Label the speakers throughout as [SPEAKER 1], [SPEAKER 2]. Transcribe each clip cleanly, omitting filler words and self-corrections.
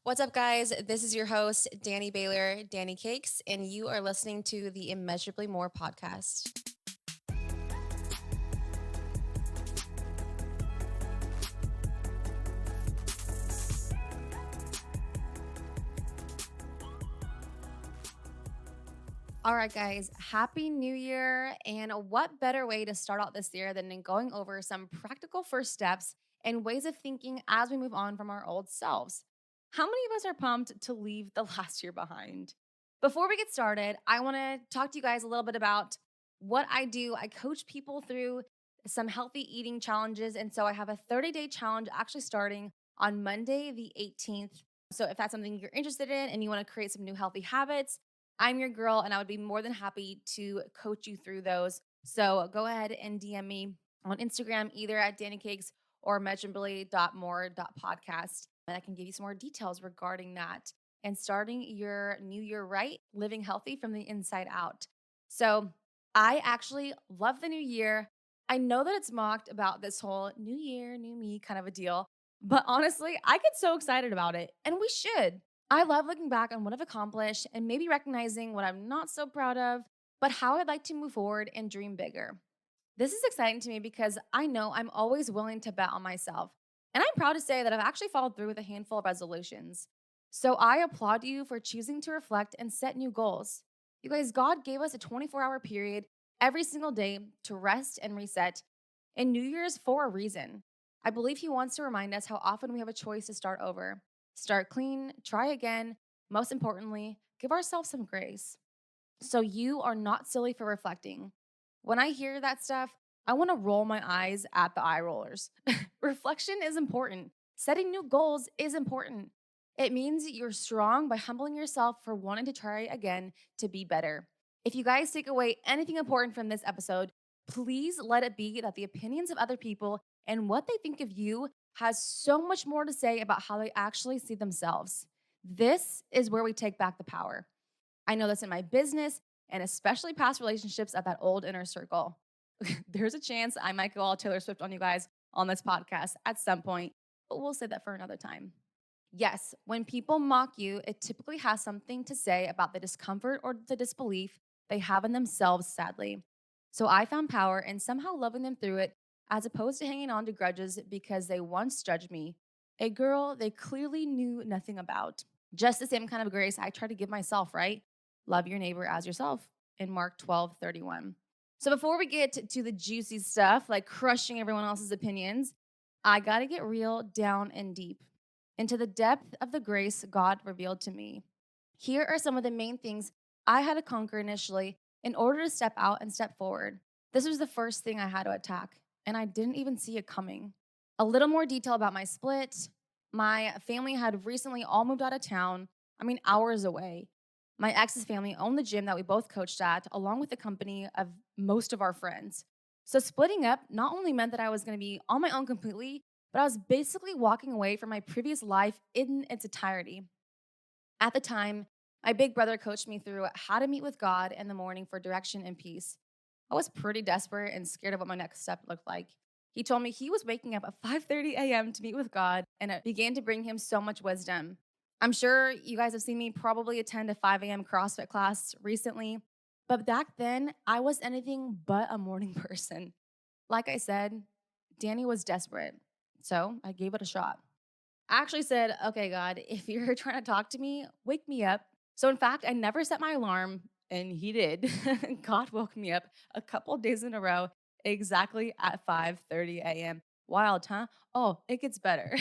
[SPEAKER 1] What's up, guys? This is your host, Danny Baylor, Danny Cakes, and you are listening to the Immeasurably More podcast. All right, guys, Happy New Year. And what better way to start out this year than in going over some practical first steps and ways of thinking as we move on from our old selves? How many of us are pumped to leave the last year behind? Before we get started, I want to talk to you guys a little bit about what I do. I coach people through some healthy eating challenges. And so I have a 30-day challenge actually starting on Monday, the 18th. So if that's something you're interested in and you want to create some new healthy habits, I'm your girl, and I would be more than happy to coach you through those. So go ahead and DM me on Instagram, either at Danny Cakes or measurably.more.podcast. And I can give you some more details regarding that and starting your new year right, living healthy from the inside out. So I actually love the new year. I know that it's mocked about this whole new year, new me kind of a deal, but honestly, I get so excited about it, and we should. I love looking back on what I've accomplished and maybe recognizing what I'm not so proud of, but how I'd like to move forward and dream bigger. This is exciting to me because I know I'm always willing to bet on myself. And I'm proud to say that I've actually followed through with a handful of resolutions. So I applaud you for choosing to reflect and set new goals. You guys, God gave us a 24-hour period every single day to rest and reset. And New Year's for a reason. I believe He wants to remind us how often we have a choice to start over. Start clean, try again. Most importantly, give ourselves some grace. So you are not silly for reflecting. When I hear that stuff, I want to roll my eyes at the eye rollers. Reflection is important. Setting new goals is important. It means you're strong by humbling yourself for wanting to try again to be better. If you guys take away anything important from this episode, please let it be that the opinions of other people and what they think of you has so much more to say about how they actually see themselves. This is where we take back the power. I know this in my business and especially past relationships at that old inner circle. There's a chance I might go all Taylor Swift on you guys on this podcast at some point, but we'll say that for another time. Yes, when people mock you, it typically has something to say about the discomfort or the disbelief they have in themselves, sadly. So I found power in somehow loving them through it as opposed to hanging on to grudges because they once judged me, a girl they clearly knew nothing about. Just the same kind of grace I try to give myself, right? Love your neighbor as yourself in Mark 12:31. So before we get to the juicy stuff, like crushing everyone else's opinions, I got to get real down and deep into the depth of the grace God revealed to me. Here are some of the main things I had to conquer initially in order to step out and step forward. This was the first thing I had to attack, and I didn't even see it coming. A little more detail about my split. My family had recently all moved out of town, hours away. My ex's family owned the gym that we both coached at, along with the company of most of our friends. So splitting up not only meant that I was going to be on my own completely, but I was basically walking away from my previous life in its entirety. At the time, my big brother coached me through how to meet with God in the morning for direction and peace. I was pretty desperate and scared of what my next step looked like. He told me he was waking up at 5:30 a.m. to meet with God, and it began to bring him so much wisdom. I'm sure you guys have seen me probably attend a 5 a.m. CrossFit class recently, but back then I was anything but a morning person. Like I said, Danny was desperate, so I gave it a shot. I actually said, okay, God, if you're trying to talk to me, wake me up. So, in fact, I never set my alarm, and He did. God woke me up a couple days in a row, exactly at 5:30 a.m. Wild, huh? Oh, it gets better.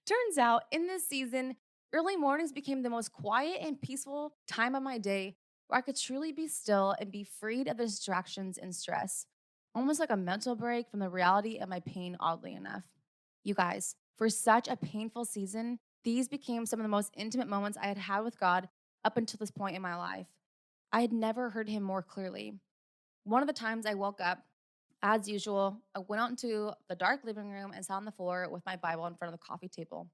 [SPEAKER 1] Turns out, in this season, early mornings became the most quiet and peaceful time of my day where I could truly be still and be freed of the distractions and stress. Almost like a mental break from the reality of my pain, oddly enough. You guys, for such a painful season, these became some of the most intimate moments I had had with God up until this point in my life. I had never heard Him more clearly. One of the times I woke up, as usual, I went out into the dark living room and sat on the floor with my Bible in front of the coffee table.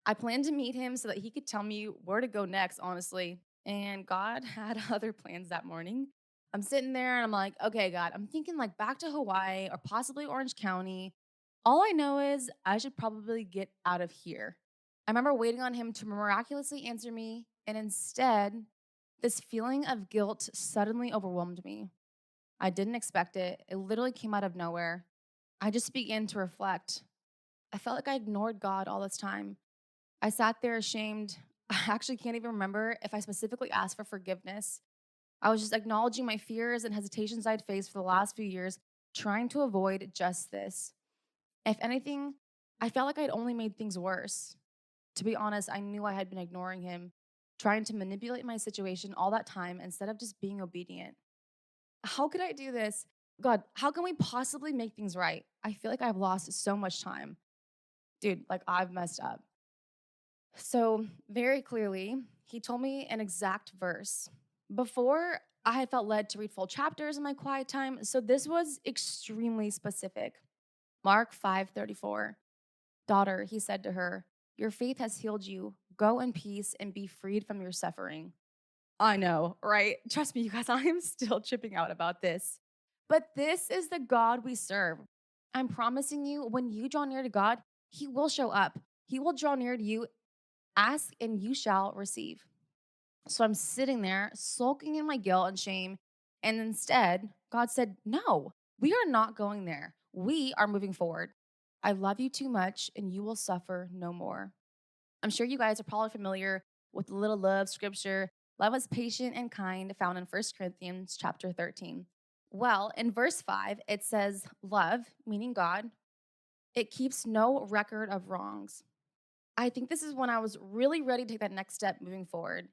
[SPEAKER 1] I planned to meet Him so that He could tell me where to go next, honestly. And God had other plans that morning. I'm sitting there and I'm like, okay, God, I'm thinking like back to Hawaii or possibly Orange County. All I know is I should probably get out of here. I remember waiting on him to miraculously answer me, and instead, this feeling of guilt suddenly overwhelmed me. I didn't expect it. It literally came out of nowhere. I just began to reflect. I felt like I ignored God all this time. I sat there ashamed. I actually can't even remember if I specifically asked for forgiveness. I was just acknowledging my fears and hesitations I'd faced for the last few years, trying to avoid just this. If anything, I felt like I'd only made things worse. To be honest, I knew I had been ignoring him, trying to manipulate my situation all that time instead of just being obedient. How could I do this? God, how can we possibly make things right? I feel like I've lost so much time. Dude, like I've messed up. So, very clearly, he told me an exact verse. Before, I had felt led to read full chapters in my quiet time, so this was extremely specific. Mark 5:34. Daughter, he said to her, your faith has healed you. Go in peace and be freed from your suffering. I know, right? Trust me, you guys, I am still tripping out about this. But this is the God we serve. I'm promising you, when you draw near to God, He will show up. He will draw near to you. Ask and you shall receive. So I'm sitting there sulking in my guilt and shame. And instead, God said, no, we are not going there. We are moving forward. I love you too much and you will suffer no more. I'm sure you guys are probably familiar with the little love scripture, love is patient and kind, found in First Corinthians chapter 13. Well, in verse 5, it says, love, meaning God, it keeps no record of wrongs. I think this is when I was really ready to take that next step moving forward.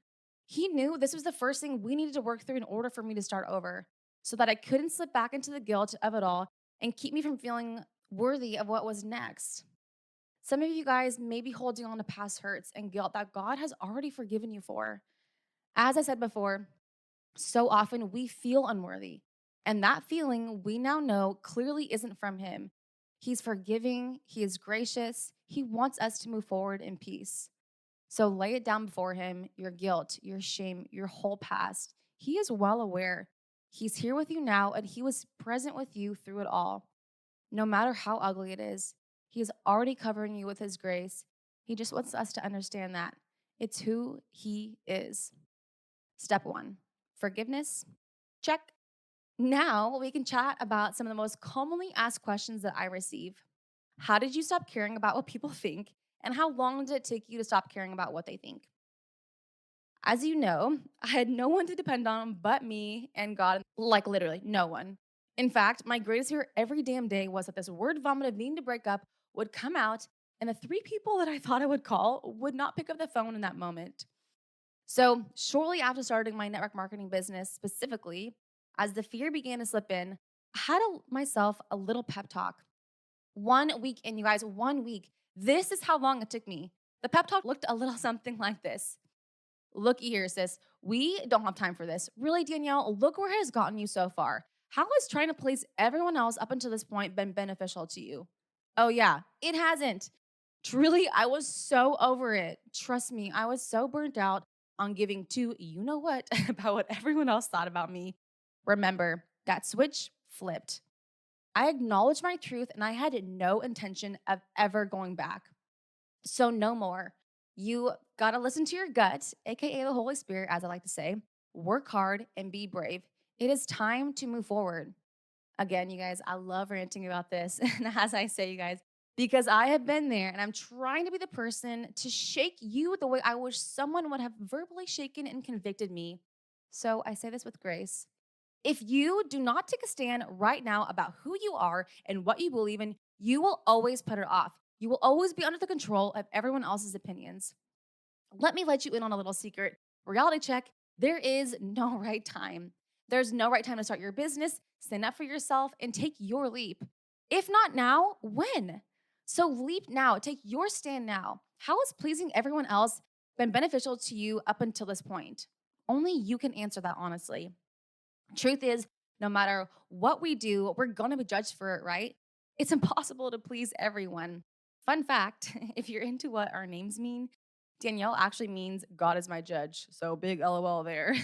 [SPEAKER 1] He knew this was the first thing we needed to work through in order for me to start over so that I couldn't slip back into the guilt of it all and keep me from feeling worthy of what was next. Some of you guys may be holding on to past hurts and guilt that God has already forgiven you for. As I said before, so often we feel unworthy. And that feeling we now know clearly isn't from Him. He's forgiving, He is gracious, He wants us to move forward in peace. So lay it down before Him, your guilt, your shame, your whole past. He is well aware. He's here with you now, and He was present with you through it all. No matter how ugly it is, He is already covering you with His grace. He just wants us to understand that. It's who He is. Step one, forgiveness. Check. Now we can chat about some of the most commonly asked questions that I receive. How did you stop caring about what people think? And how long did it take you to stop caring about what they think? As you know, I had no one to depend on but me and God, like literally no one. In fact, my greatest fear every damn day was that this word vomit of needing to break up would come out, and the three people that I thought I would call would not pick up the phone in that moment. So, shortly after starting my network marketing business specifically, as the fear began to slip in, I had myself a little pep talk. 1 week in, you guys, 1 week. This is how long it took me. The pep talk looked a little something like this. Looky here, sis. We don't have time for this. Really, Danielle, look where it has gotten you so far. How has trying to please everyone else up until this point been beneficial to you? Oh, yeah, it hasn't. Truly, I was so over it. Trust me, I was so burnt out on giving two, you know what, about what everyone else thought about me. Remember, that switch flipped. I acknowledged my truth and I had no intention of ever going back. So, no more. You got to listen to your gut, AKA the Holy Spirit, as I like to say. Work hard and be brave. It is time to move forward. Again, you guys, I love ranting about this. And as I say, you guys, because I have been there and I'm trying to be the person to shake you the way I wish someone would have verbally shaken and convicted me. So I say this with grace. If you do not take a stand right now about who you are and what you believe in, you will always put it off. You will always be under the control of everyone else's opinions. Let me let you in on a little secret. Reality check, there is no right time. There's no right time to start your business, stand up for yourself, and take your leap. If not now, when? So leap now, take your stand now. How has pleasing everyone else been beneficial to you up until this point? Only you can answer that honestly. Truth is, no matter what we do, we're going to be judged for it, right? It's impossible to please everyone. Fun fact, if you're into what our names mean, Danielle actually means God is my judge. So big LOL there.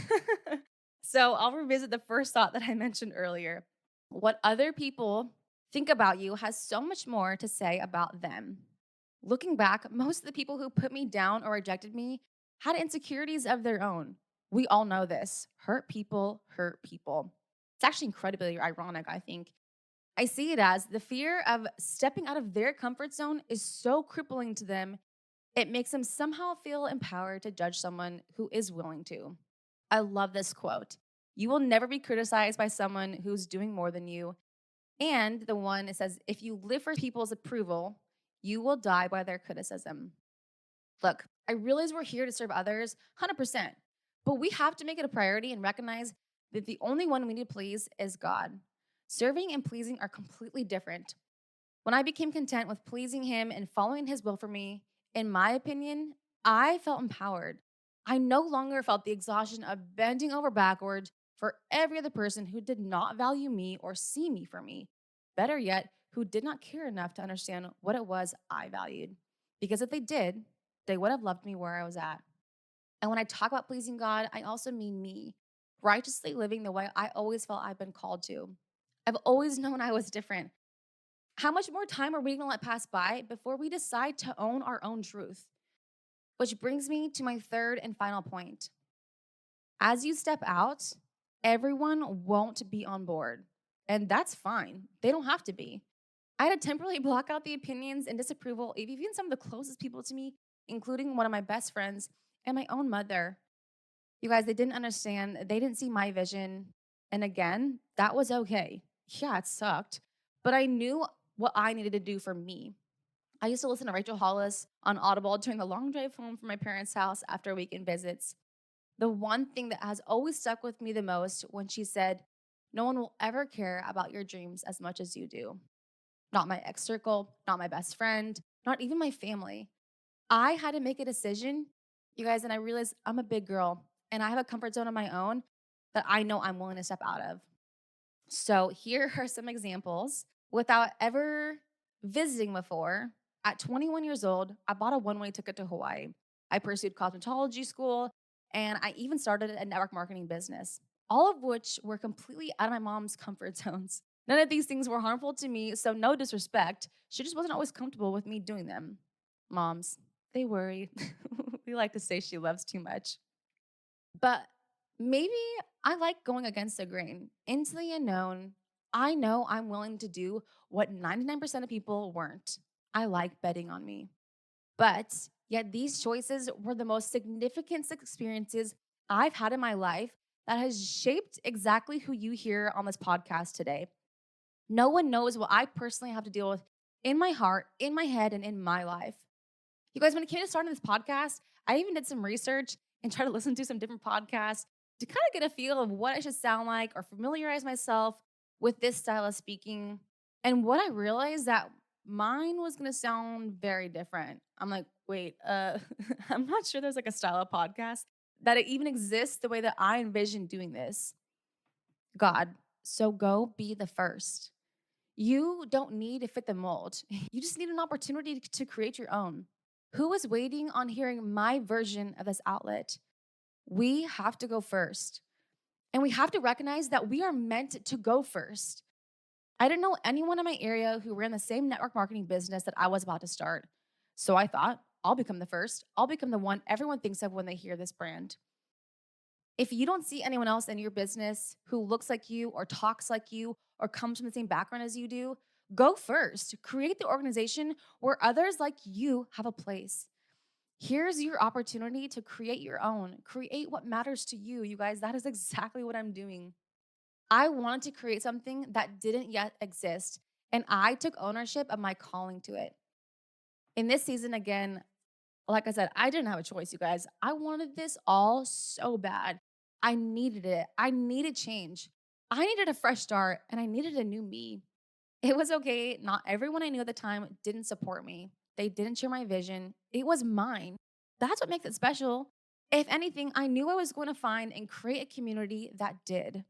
[SPEAKER 1] So I'll revisit the first thought that I mentioned earlier. What other people think about you has so much more to say about them. Looking back, most of the people who put me down or rejected me had insecurities of their own. We all know this. Hurt people hurt people. It's actually incredibly ironic, I think. I see it as the fear of stepping out of their comfort zone is so crippling to them, it makes them somehow feel empowered to judge someone who is willing to. I love this quote. You will never be criticized by someone who's doing more than you. And the one it says, if you live for people's approval, you will die by their criticism. Look, I realize we're here to serve others, 100%. But we have to make it a priority and recognize that the only one we need to please is God. Serving and pleasing are completely different. When I became content with pleasing Him and following His will for me, in my opinion, I felt empowered. I no longer felt the exhaustion of bending over backwards for every other person who did not value me or see me for me. Better yet, who did not care enough to understand what it was I valued. Because if they did, they would have loved me where I was at. And when I talk about pleasing God, I also mean me, righteously living the way I always felt I've been called to. I've always known I was different. How much more time are we going to let pass by before we decide to own our own truth? Which brings me to my third and final point. As you step out, everyone won't be on board. And that's fine. They don't have to be. I had to temporarily block out the opinions and disapproval of even some of the closest people to me, including one of my best friends and my own mother. You guys, they didn't understand. They didn't see my vision. And again, that was okay. Yeah, it sucked. But I knew what I needed to do for me. I used to listen to Rachel Hollis on Audible during the long drive home from my parents' house after weekend visits. The one thing that has always stuck with me the most when she said, no one will ever care about your dreams as much as you do. Not my ex circle, not my best friend, not even my family. I had to make a decision, you guys, and I realized I'm a big girl and I have a comfort zone of my own that I know I'm willing to step out of. So here are some examples. Without ever visiting before, at 21 years old, I bought a one-way ticket to Hawaii. I pursued cosmetology school, and I even started a network marketing business, all of which were completely out of my mom's comfort zones. None of these things were harmful to me, so no disrespect. She just wasn't always comfortable with me doing them. Moms, they worry. We like to say she loves too much. But maybe I like going against the grain. Into the unknown, I know I'm willing to do what 99% of people weren't. I like betting on me. But yet, these choices were the most significant experiences I've had in my life that has shaped exactly who you hear on this podcast today. No one knows what I personally have to deal with in my heart, in my head, and in my life. You guys, when it came to starting this podcast, I even did some research and tried to listen to some different podcasts to kind of get a feel of what I should sound like or familiarize myself with this style of speaking. And what I realized that mine was going to sound very different. I'm like, wait, I'm not sure there's like a style of podcast that it even exists the way that I envision doing this. God, so go be the first. You don't need to fit the mold. You just need an opportunity to create your own. Who is waiting on hearing my version of this outlet? We have to go first. And we have to recognize that we are meant to go first. I didn't know anyone in my area who ran the same network marketing business that I was about to start. So I thought, I'll become the first. I'll become the one everyone thinks of when they hear this brand. If you don't see anyone else in your business who looks like you or talks like you or comes from the same background as you do, go first. Create the organization where others like you have a place. Here's your opportunity to create your own. Create what matters to you. You guys, that is exactly what I'm doing. I wanted to create something that didn't yet exist, and I took ownership of my calling to it. In this season, again, like I said, I didn't have a choice, you guys. I wanted this all so bad. I needed it. I needed change. I needed a fresh start, and I needed a new me. It was okay. Not everyone I knew at the time didn't support me. They didn't share my vision. It was mine. That's what makes it special. If anything, I knew I was going to find and create a community that did.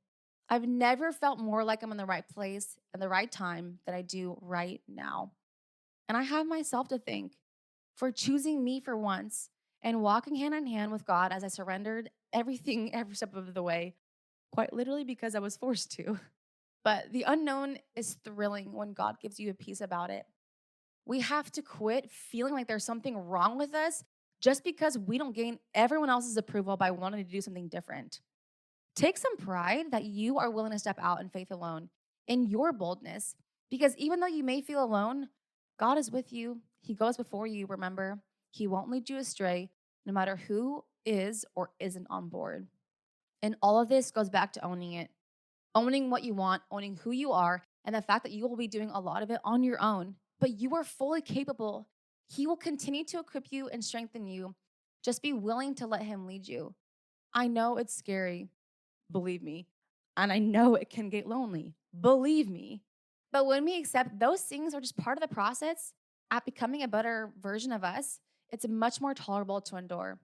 [SPEAKER 1] I've never felt more like I'm in the right place and the right time than I do right now. And I have myself to thank for choosing me for once and walking hand in hand with God as I surrendered everything every step of the way, quite literally because I was forced to. But the unknown is thrilling when God gives you a peace about it. We have to quit feeling like there's something wrong with us just because we don't gain everyone else's approval by wanting to do something different. Take some pride that you are willing to step out in faith alone, in your boldness, because even though you may feel alone, God is with you. He goes before you, remember. He won't lead you astray, no matter who is or isn't on board. And all of this goes back to owning it, owning what you want, owning who you are, and the fact that you will be doing a lot of it on your own. But you are fully capable. He will continue to equip you and strengthen you. Just be willing to let Him lead you. I know it's scary, believe me. And I know it can get lonely, believe me. But when we accept those things are just part of the process at becoming a better version of us, it's much more tolerable to endure.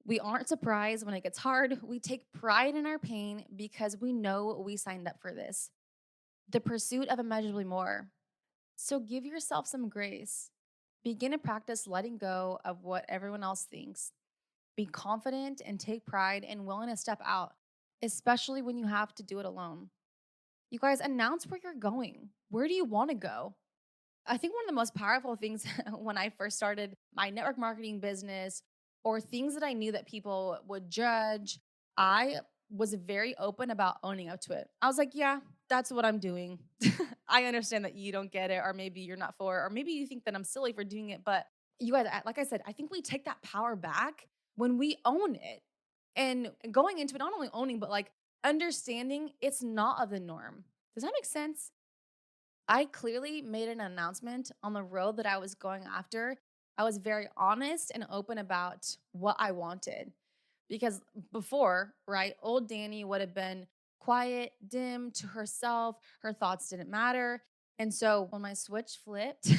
[SPEAKER 1] We aren't surprised when it gets hard. We take pride in our pain because we know we signed up for this. The pursuit of immeasurably more. So give yourself some grace. Begin to practice letting go of what everyone else thinks. Be confident and take pride and willing to step out, especially when you have to do it alone. You guys announce where you're going. Where do you want to go? I think one of the most powerful things when I first started my network marketing business or things that I knew that people would judge, I was very open about owning up to it. I was like, yeah, that's what I'm doing. I understand that you don't get it, or maybe you're not for it, or maybe you think that I'm silly for doing it. But you guys, like I said, I think we take that power back when we own it and going into it, not only owning, but like understanding it's not of the norm. Does that make sense? I clearly made an announcement on the road that I was going after. I was very honest and open about what I wanted. Because before, right, old Danny would have been quiet, dim to herself. Her thoughts didn't matter. And so when my switch flipped,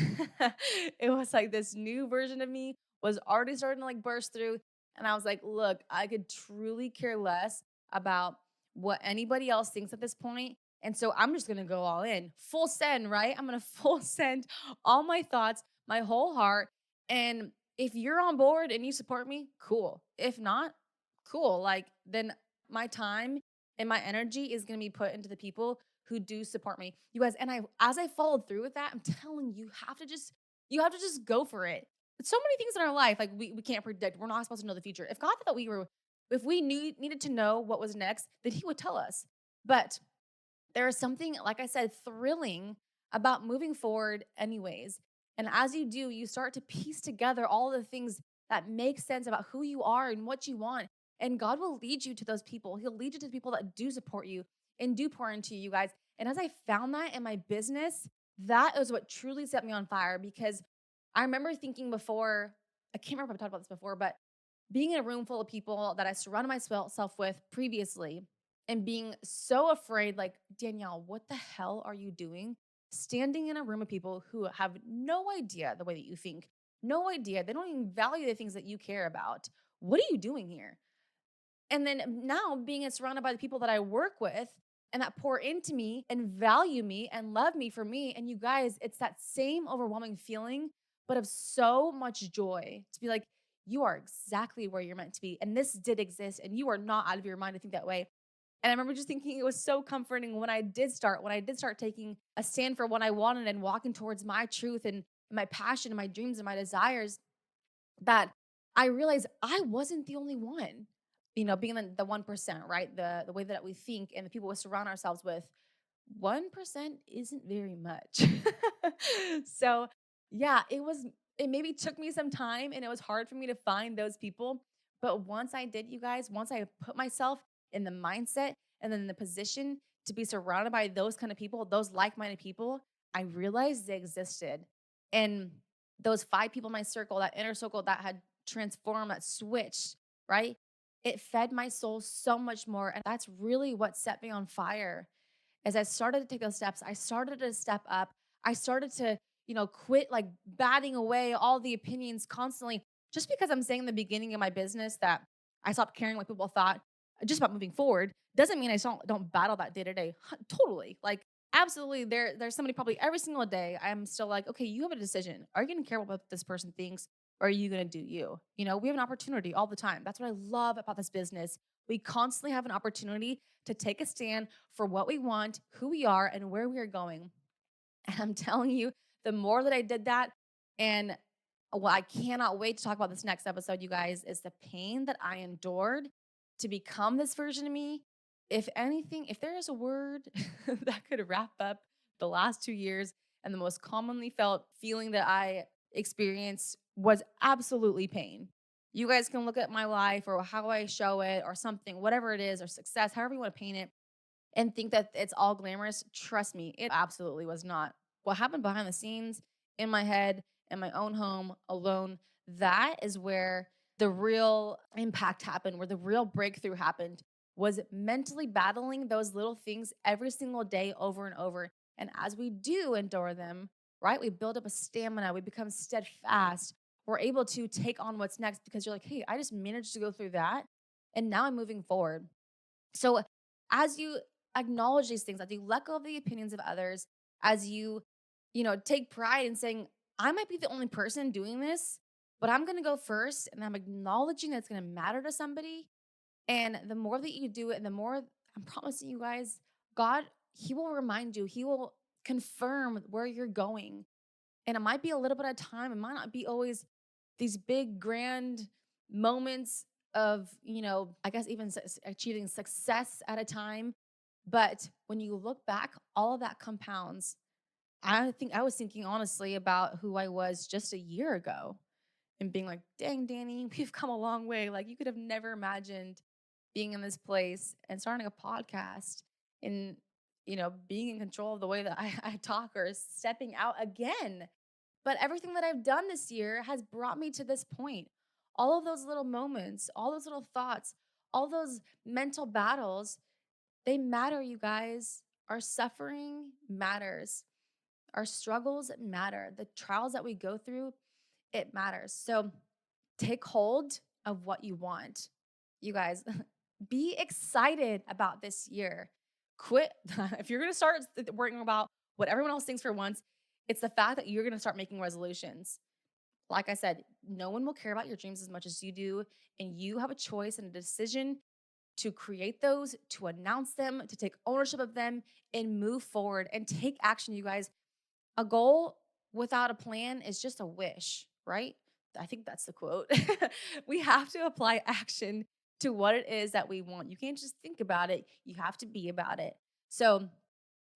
[SPEAKER 1] it was like this new version of me was already starting to like burst through. And I was like, look, I could truly care less about what anybody else thinks at this point. And so I'm just gonna go all in, full send, right? I'm gonna full send all my thoughts, my whole heart. And if you're on board and you support me, cool. If not, cool. Like then my time and my energy is going to be put into the people who do support me. You guys, and I as I followed through with that, I'm telling you, you have to just go for it. So many things in our life like we can't predict. We're not supposed to know the future. If God thought we were if we needed to know what was next, then he would tell us. But there is something, like I said, thrilling about moving forward, anyways. And as you do, you start to piece together all the things that make sense about who you are and what you want. And God will lead you to those people. He'll lead you to the people that do support you and do pour into you, you guys. And as I found that in my business, that is what truly set me on fire because I remember thinking before, I can't remember if I've talked about this before, but being in a room full of people that I surrounded myself with previously and being so afraid, like, Danielle, what the hell are you doing? Standing in a room of people who have no idea the way that you think, no idea. They don't even value the things that you care about. What are you doing here? And then now being surrounded by the people that I work with and that pour into me and value me and love me for me. And you guys, it's that same overwhelming feeling, but of so much joy to be like, you are exactly where you're meant to be. And this did exist. And you are not out of your mind to think that way. And I remember just thinking it was so comforting when I did start taking a stand for what I wanted and walking towards my truth and my passion and my dreams and my desires that I realized I wasn't the only one. You know, being the 1%, right? The way that we think and the people we surround ourselves with, 1% isn't very much. So, yeah, it maybe took me some time and it was hard for me to find those people, but once I did, you guys, once I put myself in the mindset and then the position to be surrounded by those kind of people, those like-minded people, I realized they existed. And those 5 people in my circle, that inner circle that had transformed, that switched, right? It fed my soul so much more. And that's really what set me on fire. As I started to take those steps, I started to step up. I started to, quit like batting away all the opinions constantly. Just because I'm saying in the beginning of my business that I stopped caring what people thought just about moving forward doesn't mean I don't battle that day to day. Totally. Like absolutely there's somebody probably every single day I'm still like, okay, you have a decision. Are you gonna care what this person thinks or are you gonna do you? You know, we have an opportunity all the time. That's what I love about this business. We constantly have an opportunity to take a stand for what we want, who we are, and where we are going. And I'm telling you, the more that I did that, And what I cannot wait to talk about this next episode, you guys, is the pain that I endured to become this version of me. If anything, if there is a word that could wrap up the last 2 years, and the most commonly felt feeling that I experienced was absolutely pain. You guys can look at my life or how I show it or something, whatever it is, or success, however you want to paint it, and think that it's all glamorous. Trust me, it absolutely was not. What happened behind the scenes in my head, in my own home, alone, that is where the real impact happened, where the real breakthrough happened, was mentally battling those little things every single day over and over. And as we do endure them, right, we build up a stamina, we become steadfast. We're able to take on what's next because you're like, hey, I just managed to go through that. And now I'm moving forward. So as you acknowledge these things, as you let go of the opinions of others, as you take pride in saying, I might be the only person doing this, but I'm going to go first and I'm acknowledging that it's going to matter to somebody. And the more that you do it, and the more I'm promising you guys, God, He will remind you, He will confirm where you're going. And it might be a little bit of time. It might not be always these big, grand moments of, I guess even achieving success at a time. But when you look back, all of that compounds. I think I was thinking honestly about who I was just a year ago and being like, dang, Danny, we've come a long way. Like, you could have never imagined being in this place and starting a podcast and, being in control of the way that I talk or stepping out again. But everything that I've done this year has brought me to this point. All of those little moments, all those little thoughts, all those mental battles, they matter, you guys. Our suffering matters. Our struggles matter. The trials that we go through, it matters. So take hold of what you want. You guys, be excited about this year. Quit. If you're going to start worrying about what everyone else thinks for once, it's the fact that you're going to start making resolutions. Like I said, no one will care about your dreams as much as you do. And you have a choice and a decision to create those, to announce them, to take ownership of them, and move forward and take action, you guys. A goal without a plan is just a wish, right? I think that's the quote. We have to apply action to what it is that we want. You can't just think about it, you have to be about it. So,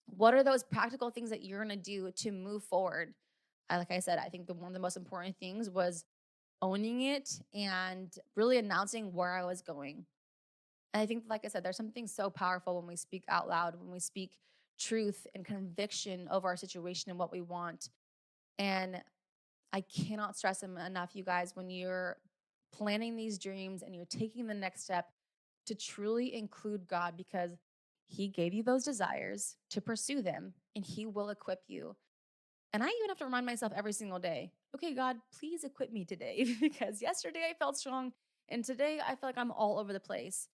[SPEAKER 1] what are those practical things that you're going to do to move forward? Like I said, I think one of the most important things was owning it and really announcing where I was going. And I think, like I said, there's something so powerful when we speak out loud, when we speak truth and conviction over our situation and what we want. And I cannot stress them enough, you guys, when you're planning these dreams and you're taking the next step, to truly include God, because He gave you those desires to pursue them and He will equip you. And I even have to remind myself every single day, okay, God, please equip me today because yesterday I felt strong and today I feel like I'm all over the place.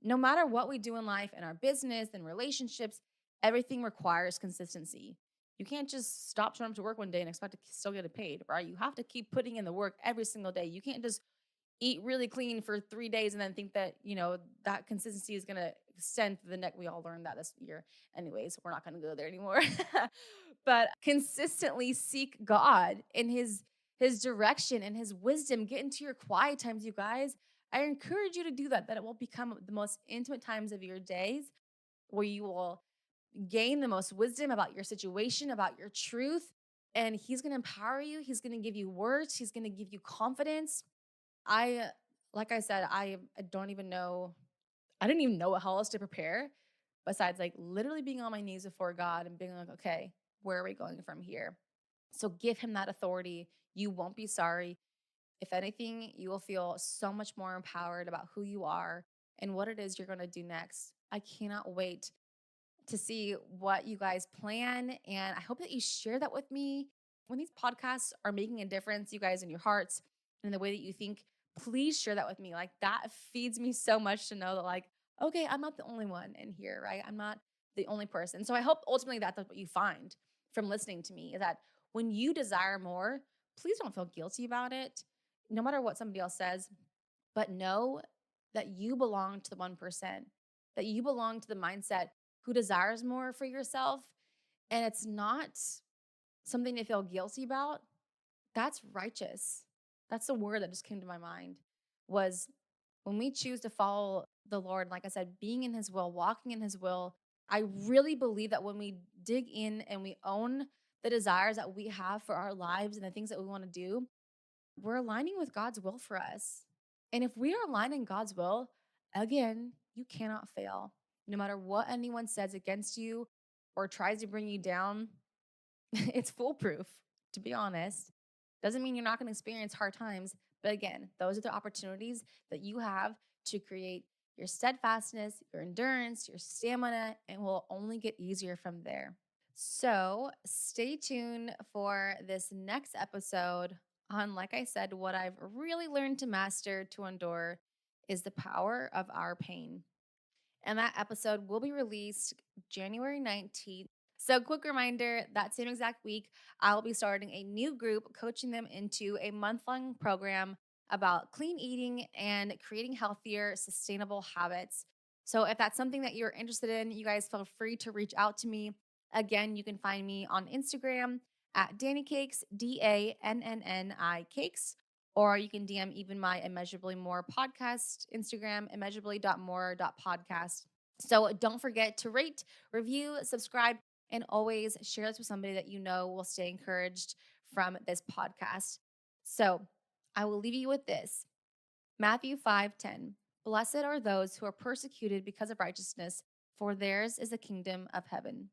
[SPEAKER 1] No matter what we do in life, in our business and relationships, everything requires consistency. You can't just stop showing up to work one day and expect to still get it paid, right? You have to keep putting in the work every single day. You can't just eat really clean for 3 days and then think that, that consistency is going to extend to the neck. We all learned that this year. Anyways, we're not going to go there anymore. But consistently seek God in his direction and his wisdom. Get into your quiet times, you guys. I encourage you to do that, that it will become the most intimate times of your days where you will gain the most wisdom about your situation, about your truth. And He's going to empower you. He's going to give you words. He's going to give you confidence. I, like I said, I don't even know. I didn't even know how else to prepare besides like literally being on my knees before God and being like, okay, where are we going from here? So give Him that authority. You won't be sorry. If anything, you will feel so much more empowered about who you are and what it is you're going to do next. I cannot wait to see what you guys plan. And I hope that you share that with me. When these podcasts are making a difference, you guys, in your hearts and in the way that you think, please share that with me. Like, that feeds me so much to know that, like, okay, I'm not the only one in here, right? I'm not the only person. So I hope ultimately that's what you find from listening to me, is that when you desire more, please don't feel guilty about it, no matter what somebody else says, but know that you belong to the 1%, that you belong to the mindset who desires more for yourself. And it's not something to feel guilty about. That's righteous. That's the word that just came to my mind was when we choose to follow the Lord, like I said, being in his will, walking in his will, I really believe that when we dig in and we own the desires that we have for our lives and the things that we want to do, we're aligning with God's will for us. And if we are aligned in God's will, again, you cannot fail. No matter what anyone says against you or tries to bring you down, it's foolproof, to be honest. Doesn't mean you're not going to experience hard times. But again, those are the opportunities that you have to create your steadfastness, your endurance, your stamina, and will only get easier from there. So stay tuned for this next episode on, like I said, what I've really learned to master to endure is the power of our pain. And that episode will be released January 19th. So, quick reminder that same exact week, I'll be starting a new group, coaching them into a month long program about clean eating and creating healthier, sustainable habits. So, if that's something that you're interested in, you guys feel free to reach out to me. Again, you can find me on Instagram at Danny Cakes, DANNI Cakes, or you can DM even my Immeasurably More podcast Instagram, immeasurably.more.podcast. So don't forget to rate, review, subscribe, and always share this with somebody that you know will stay encouraged from this podcast. So I will leave you with this. Matthew 5:10. Blessed are those who are persecuted because of righteousness, for theirs is the kingdom of heaven.